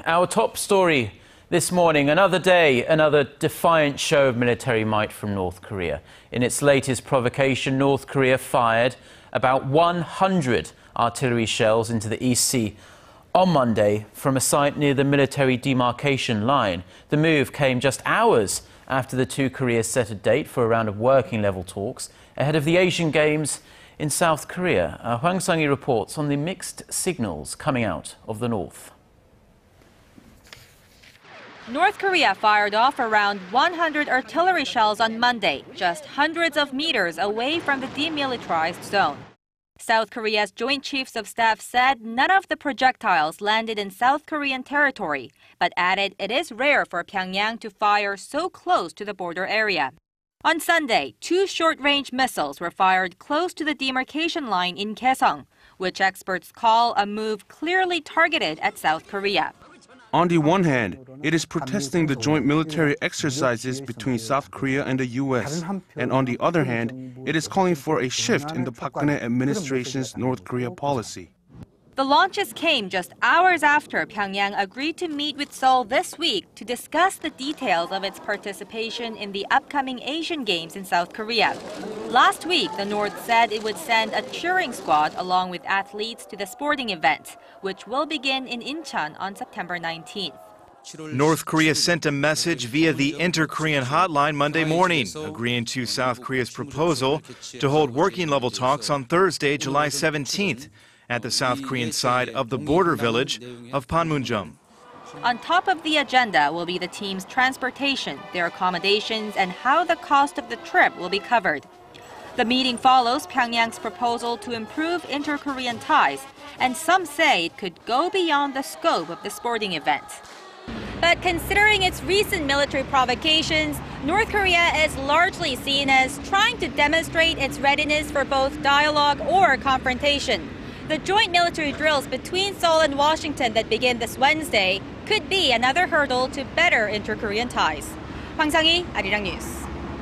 Our top story this morning, another day, another defiant show of military might from North Korea. In its latest provocation, North Korea fired about 100 artillery shells into the East Sea on Monday from a site near the military demarcation line. The move came just hours after the two Koreas set a date for a round of working-level talks ahead of the Asian Games in South Korea. Hwang Sung-hee reports on the mixed signals coming out of the north. North Korea fired off around 100 artillery shells on Monday, just hundreds of meters away from the demilitarized zone. South Korea's Joint Chiefs of Staff said none of the projectiles landed in South Korean territory, but added it is rare for Pyongyang to fire so close to the border area. On Sunday, 2 short-range missiles were fired close to the demarcation line in Kaesong, which experts call a move clearly targeted at South Korea. On the one hand, it is protesting the joint military exercises between South Korea and the U.S. And on the other hand, it is calling for a shift in the Park Geun-hye administration's North Korea policy. The launches came just hours after Pyongyang agreed to meet with Seoul this week to discuss the details of its participation in the upcoming Asian Games in South Korea. Last week, the North said it would send a cheering squad along with athletes to the sporting event, which will begin in Incheon on September 19th. North Korea sent a message via the Inter-Korean hotline Monday morning, agreeing to South Korea's proposal to hold working-level talks on Thursday, July 17th, at the South Korean side of the border village of Panmunjom. On top of the agenda will be the team's transportation, their accommodations, and how the cost of the trip will be covered. The meeting follows Pyongyang's proposal to improve inter-Korean ties, and some say it could go beyond the scope of the sporting event. But considering its recent military provocations, North Korea is largely seen as trying to demonstrate its readiness for both dialogue or confrontation. The joint military drills between Seoul and Washington that begin this Wednesday could be another hurdle to better inter-Korean ties. Hwang Sung-hee, Arirang News.